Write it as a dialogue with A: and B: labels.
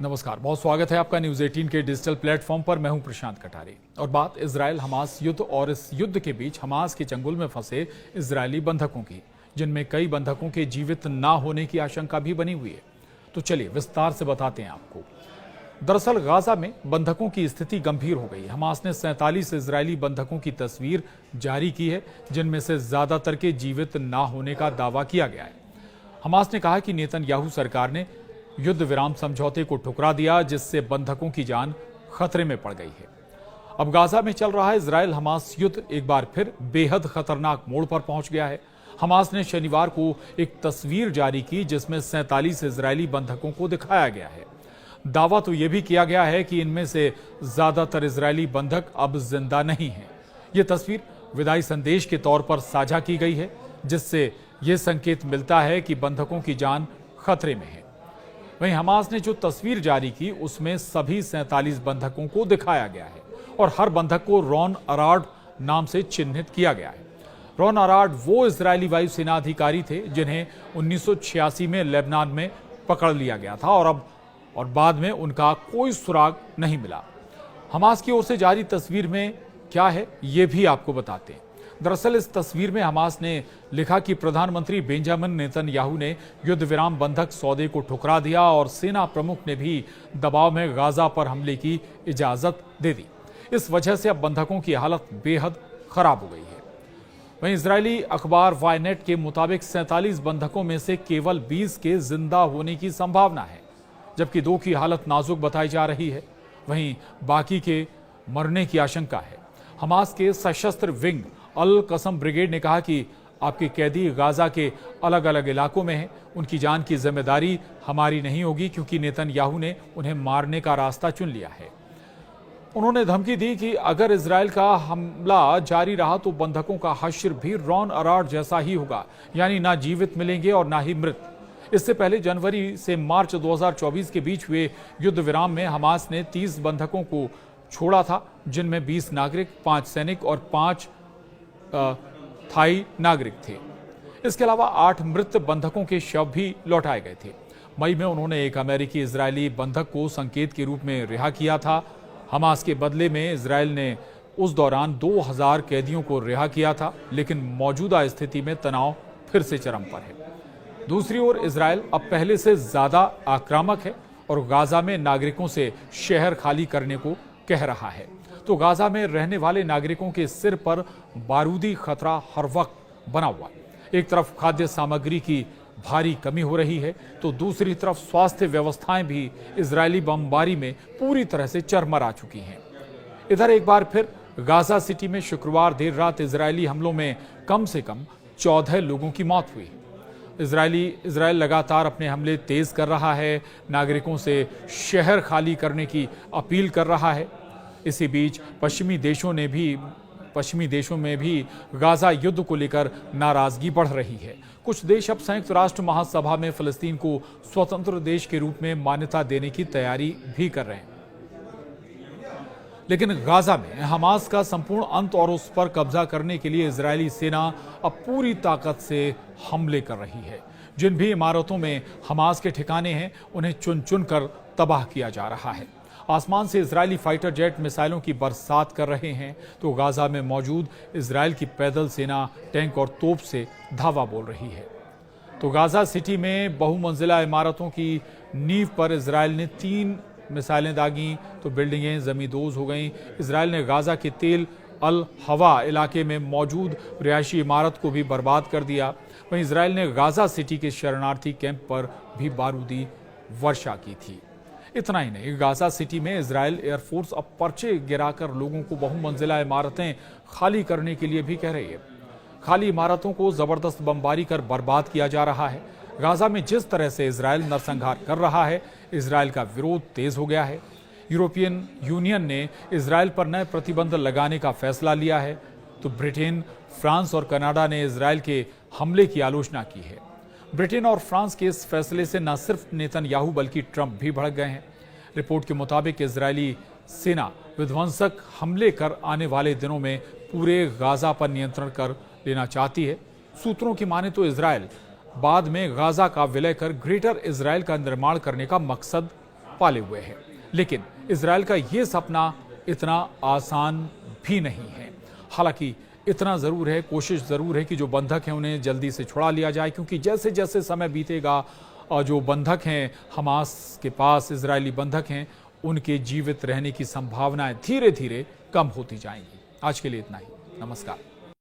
A: नमस्कार, बहुत स्वागत है आपका न्यूज 18 के डिजिटल प्लेटफॉर्म पर। मैं हूं प्रशांत कटारे और बात इजराइल हमास युद्ध और इस युद्ध के बीच हमास के चंगुल में फंसे इजरायली बंधकों की, जिनमें कई बंधकों के जीवित ना होने की आशंका भी बनी हुई है। तो चलिए विस्तार से बताते हैं आपको। दरअसल गाजा में बंधकों की स्थिति गंभीर हो गई। हमास ने 47 इजरायली बंधकों की तस्वीर जारी की है, जिनमें से ज्यादातर के जीवित ना होने का दावा किया गया है। हमास ने कहा कि नेतन्याहू सरकार ने युद्ध विराम समझौते को ठुकरा दिया, जिससे बंधकों की जान खतरे में पड़ गई है। अब गाजा में चल रहा इजराइल हमास युद्ध एक बार फिर बेहद खतरनाक मोड़ पर पहुंच गया है। हमास ने शनिवार को एक तस्वीर जारी की, जिसमें 47 इजरायली बंधकों को दिखाया गया है। दावा तो यह भी किया गया है कि इनमें से ज्यादातर इजरायली बंधक अब जिंदा नहीं हैं। यह तस्वीर विदाई संदेश के तौर पर साझा की गई है, जिससे यह संकेत मिलता है कि बंधकों की जान खतरे में है। वहीं हमास ने जो तस्वीर जारी की, उसमें सभी 47 बंधकों को दिखाया गया है और हर बंधक को रॉन अराड नाम से चिन्हित किया गया है। रॉन अराड वो इजरायली वायुसेना अधिकारी थे जिन्हें 1986 में लेबनान में पकड़ लिया गया था और बाद में उनका कोई सुराग नहीं मिला। हमास की ओर से जारी तस्वीर में क्या है, ये भी आपको बताते हैं। दरअसल इस तस्वीर में हमास ने लिखा कि प्रधानमंत्री बेंजामिन नेतन्याहू ने युद्ध विराम बंधक सौदे को ठुकरा दिया और सेना प्रमुख ने भी दबाव में गाजा पर हमले की इजाजत दे दी। इस वजह से अब बंधकों की हालत बेहद खराब हो गई है। वहीं इजरायली अखबार वायनेट के मुताबिक 47 बंधकों में से केवल 20 के जिंदा होने की संभावना है, जबकि 2 की हालत नाजुक बताई जा रही है। वहीं बाकी के मरने की आशंका है। हमास के सशस्त्र विंग अल कसम ब्रिगेड ने कहा कि आपके कैदी गाजा के अलग अलग इलाकों में हैं। उनकी जान की जिम्मेदारी हमारी नहीं होगी, क्योंकि नेतन्याहू ने उन्हें मारने का रास्ता चुन लिया है। उन्होंने धमकी दी कि अगर इजराइल का हमला जारी रहा तो बंधकों का हश्र भी रॉन अराड जैसा ही होगा, यानी ना जीवित मिलेंगे और ना ही मृत। इससे पहले जनवरी से मार्च 2024 के बीच हुए युद्ध विराम में हमास ने 30 बंधकों को छोड़ा था, जिनमें 20 नागरिक, 5 सैनिक और 5 थाई नागरिक थे। इसके अलावा 8 मृत बंधकों के शव भी लौटाए गए थे। मई में उन्होंने एक अमेरिकी इजरायली बंधक को संकेत के रूप में रिहा किया था। हमास के बदले में इजराइल ने उस दौरान 2000 कैदियों को रिहा किया था, लेकिन मौजूदा स्थिति में तनाव फिर से चरम पर है। दूसरी ओर इजराइल अब पहले से ज्यादा आक्रामक है और गाजा में नागरिकों से शहर खाली करने को कह रहा है। तो गाजा में रहने वाले नागरिकों के सिर पर बारूदी खतरा हर वक्त बना हुआ है। एक तरफ खाद्य सामग्री की भारी कमी हो रही है, तो दूसरी तरफ स्वास्थ्य व्यवस्थाएं भी इजरायली बमबारी में पूरी तरह से चरमरा चुकी हैं। इधर एक बार फिर गाजा सिटी में शुक्रवार देर रात इजरायली हमलों में कम से कम 14 लोगों की मौत हुई। इजराइल लगातार अपने हमले तेज कर रहा है, नागरिकों से शहर खाली करने की अपील कर रहा है। इसी बीच पश्चिमी देशों में भी गाजा युद्ध को लेकर नाराजगी बढ़ रही है। कुछ देश अब संयुक्त राष्ट्र महासभा में फिलिस्तीन को स्वतंत्र देश के रूप में मान्यता देने की तैयारी भी कर रहे हैं। लेकिन गाजा में हमास का संपूर्ण अंत और उस पर कब्जा करने के लिए इजरायली सेना अब पूरी ताकत से हमले कर रही है। जिन भी इमारतों में हमास के ठिकाने हैं, उन्हें चुन चुन कर तबाह किया जा रहा है। आसमान से इजरायली फाइटर जेट मिसाइलों की बरसात कर रहे हैं, तो गाजा में मौजूद इजराइल की पैदल सेना टैंक और तोप से धावा बोल रही है। तो गाजा सिटी में बहुमंजिला इमारतों की नींव पर इजराइल ने 3 मिसाइलें दागी, तो बिल्डिंगें जमींदोज हो गईं। इजराइल ने गाजा के तेल अल हवा इलाके में मौजूद रिहायशी इमारत को भी बर्बाद कर दिया। वहीं इजराइल ने गाजा सिटी के शरणार्थी कैंप पर भी बारूदी वर्षा की थी। इतना ही नहीं, गाजा सिटी में इजराइल एयरफोर्स अब पर्चे गिराकर लोगों को बहुमंजिला इमारतें खाली करने के लिए भी कह रही है। खाली इमारतों को जबरदस्त बमबारी कर बर्बाद किया जा रहा है। गाजा में जिस तरह से इजराइल नरसंहार कर रहा है, इजराइल का विरोध तेज हो गया है। यूरोपियन यूनियन ने इजराइल पर नए प्रतिबंध लगाने का फैसला लिया है, तो ब्रिटेन, फ्रांस और कनाडा ने इजराइल के हमले की आलोचना की है। ब्रिटेन और फ्रांस के इस फैसले से न सिर्फ नेतन्याहू बल्कि ट्रंप भी भड़क गए हैं। रिपोर्ट के मुताबिक इजरायली सेना विध्वंसक हमले कर आने वाले दिनों में पूरे गाजा पर नियंत्रण कर लेना चाहती है। सूत्रों की माने तो इजरायल बाद में गाजा का विलय कर ग्रेटर इजराइल का निर्माण करने का मकसद पाले हुए है। लेकिन इजरायल का ये सपना इतना आसान भी नहीं है। हालांकि इतना जरूर है, कोशिश जरूर है कि जो बंधक हैं उन्हें जल्दी से छुड़ा लिया जाए, क्योंकि जैसे जैसे समय बीतेगा और जो बंधक हैं हमास के पास, इजरायली बंधक हैं, उनके जीवित रहने की संभावनाएं धीरे धीरे कम होती जाएंगी। आज के लिए इतना ही। नमस्कार।